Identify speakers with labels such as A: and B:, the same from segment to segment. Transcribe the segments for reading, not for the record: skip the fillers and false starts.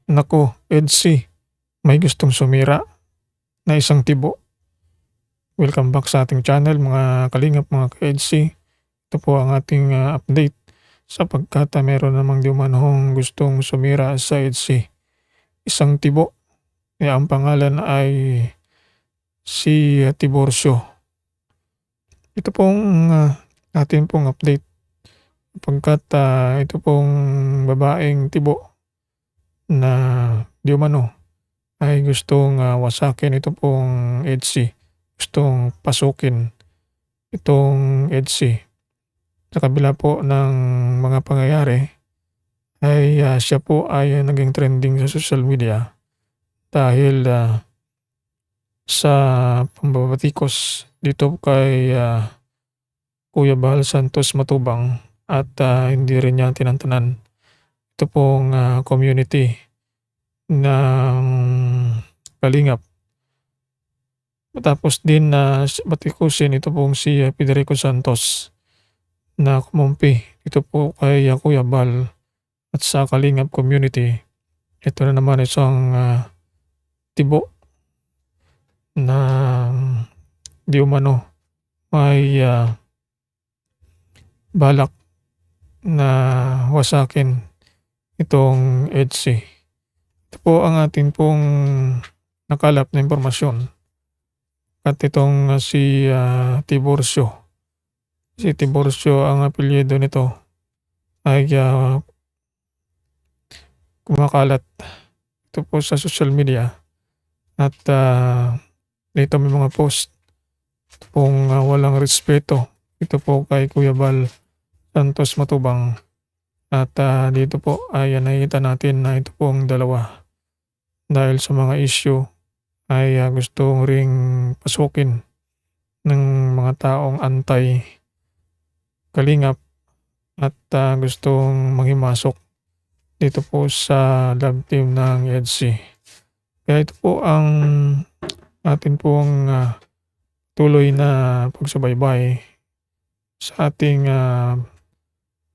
A: Naku, EDSI, may gustong sumira na isang tibo. Welcome back sa ating channel mga kalingap, mga ka-EDSI. Ito po ang ating update sapagkat meron namang di umanong gustong sumira sa EDSI. Isang tibo, ang pangalan ay si Tiborcio. Ito pong ating pong update sapagkat ito pong babaeng tibo na di umano ay gustong wasakin ito pong EDSI, gustong pasukin itong EDSI. Sa kabila po ng mga pangyayari ay siya po ay naging trending sa social media dahil sa pambabatikos dito kay Kuya Bal Santos Matubang at hindi rin niya tinantanan ito pong community ng kalingap. Matapos din na batikusin ito pong si Federico Santos na kumumpi ito po kay Kuya Bal at sa kalingap community. Ito na naman isang tibo na di umano may balak na wasakin itong EDSI. Ito po ang ating pong nakalap na impormasyon at itong si Tiborcio. Si Tiborcio ang apelyido nito ay kumakalat ito po sa social media at dito may mga post ito pong walang respeto ito po kay Kuya Bal Santos Matubang at dito po ay nakikita natin na ito pong dalawa dahil sa mga issue ay gusto ring pasukin ng mga taong antay kalingap at gustong manghimasok dito po sa love team ng EDSI. Kaya ito po ang atin pong tuloy na pagsubaybay sa ating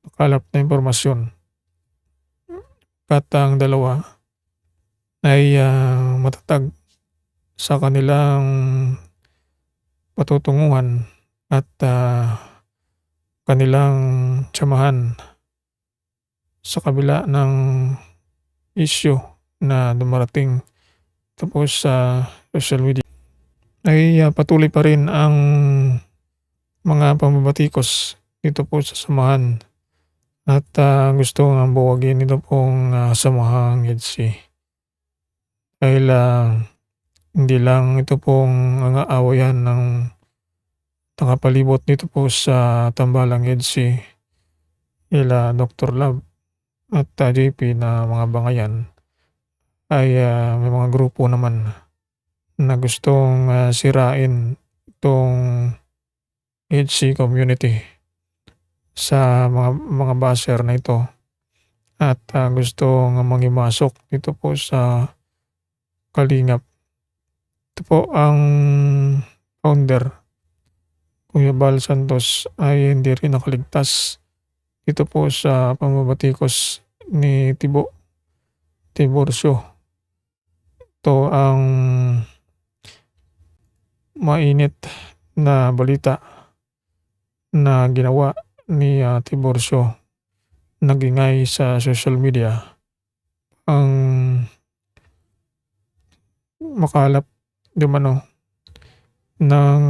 A: nakalap na impormasyon. At ang dalawa ay matatag sa kanilang patutunguhan at kanilang tsamahan sa kabila ng issue na dumarating tapos sa social media ay patuloy pa rin ang mga pambabatikos dito po sa samahan at gusto nga buwagin ito pong samahang EDSI dahil hindi lang ito pong ang aawayan ng nakapalibot dito po sa tambalang EDSI ila Dr. Love at JP na mga bangayan ay may mga grupo naman na gustong sirain itong EDSI community sa mga baser na ito at gustong manghimasok dito po sa kalingap. Ito po ang founder Kuya Bal Santos ay hindi rin nakaligtas dito po sa pambabatikos ni Tiborcio. Ito ang mainit na balita na ginawa ni Tiborcio. Nagingay sa social media ang makalap di umano ng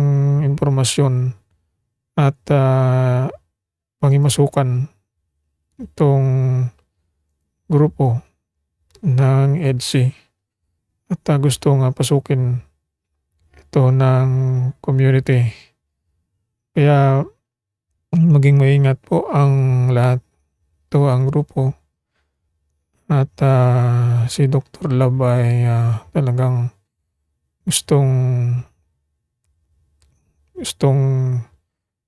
A: impormasyon at panghimasukan itong grupo ng EDSI at gusto nga pasukin ito ng community. Kaya maging maingat po ang lahat. Ito ang grupo at si Dr. Love ay talagang gustong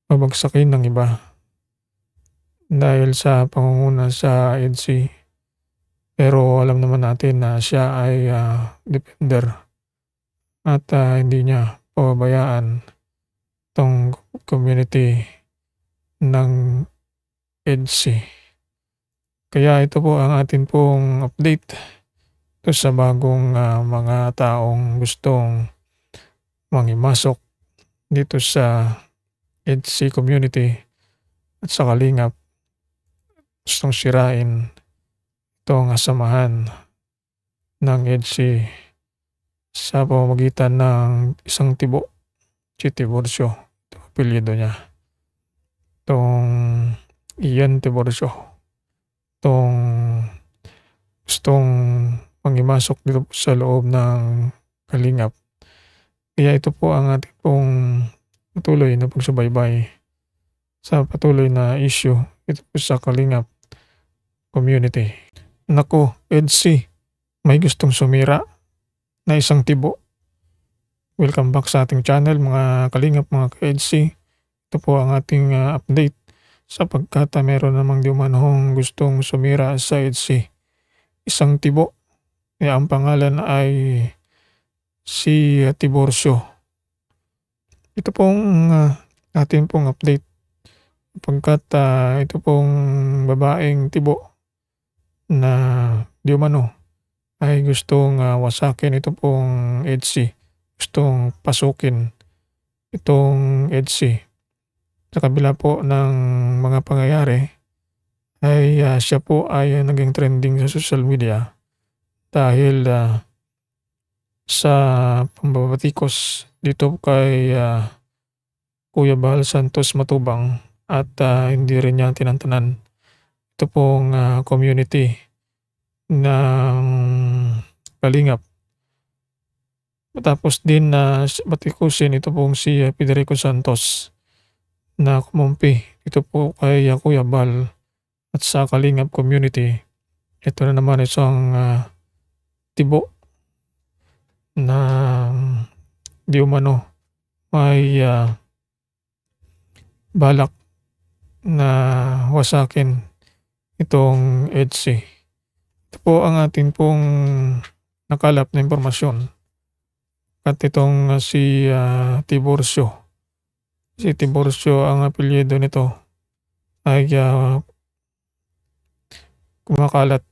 A: babagsakin ng iba dahil sa pangunguna sa EDSI. Pero alam naman natin na siya ay defender at hindi niya pababayaan itong community ng EDSI. Kaya ito po ang atin pong update ito sa bagong mga taong gustong mangimasok dito sa EDSI community at sa Kalingap. Gustong sirain itong samahan ng EDSI sa pamamagitan ng isang tibo, si Tiburcio, ito apelyido niya. Itong Ian Tiburcio, itong gustong mangimasok dito sa loob ng Kalingap. Kaya ito po ang ating pong patuloy na pagsubaybay sa patuloy na issue ito po sa Kalingap community. Naku, EDSI, may gustong sumira na isang tibo. Welcome back sa ating channel mga Kalingap, mga ka-EDSI. Ito po ang ating update sapagkat meron namang di umanong gustong sumira sa EDSI. Isang tibo. Ang pangalan ay si Tiburcio. Ito pong ating pong update sapagkat ito pong babaeng tibo na di umano ay gustong wasakin ito pong EDSI. Gustong pasukin itong EDSI. Sa kabila po ng mga pangyayari ay siya po ay naging trending sa social media dahil sa pambabatikos dito kay Kuya Bal Santos Matubang at hindi rin niya tinantanan ito pong community ng Kalingap. Matapos din na batikusin ito pong si Federico Santos na kumumpi ito po kay Kuya Bal at sa Kalingap community. Ito na naman isang tibo na di umano may balak na wasakin itong EDSI. Ito po ang ating pong nakalap na impormasyon. At itong si Tiburcio. Si Tiburcio ang apelyido nito ay kumakalat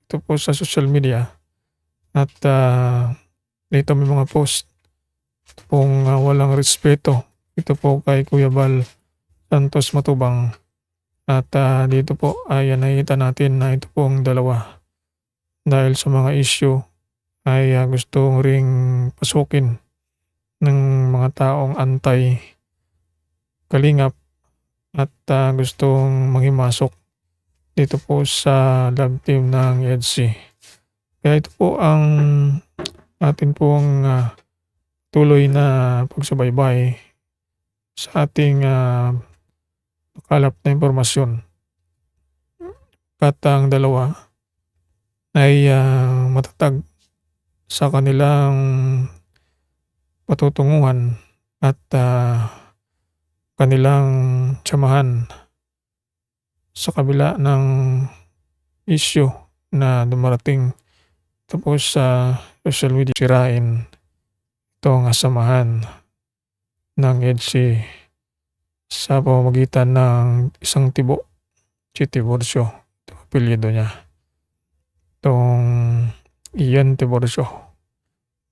A: ito po sa social media at dito may mga post pong walang respeto ito po kay Kuya Bal Santos Matubang at dito po ay nakikita natin na ito pong dalawa dahil sa mga issue ay gusto ring pasukin ng mga taong anti Kalingap at gustong manghimasok dito po sa love team ng EDSI. Kaya ito po ang atin pong tuloy na pagsubaybay sa ating nakalap na impormasyon. At ang dalawa ay matatag sa kanilang patutunguhan at kanilang samahan sa kabila ng issue na dumarating tapos sa social media sirain itong samahan ng EDSI sa pamamagitan ng isang tibo, si Tiburcio, ito apelyido niya. Itong Ian Tiburcio,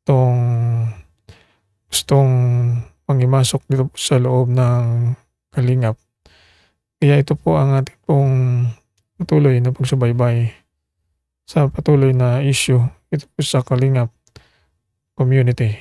A: itong gustong mangimasok dito sa loob ng Kalingap. Kaya ito po ang ating pong patuloy na pagsubaybay sa patuloy na issue ito po sa Kalingap community.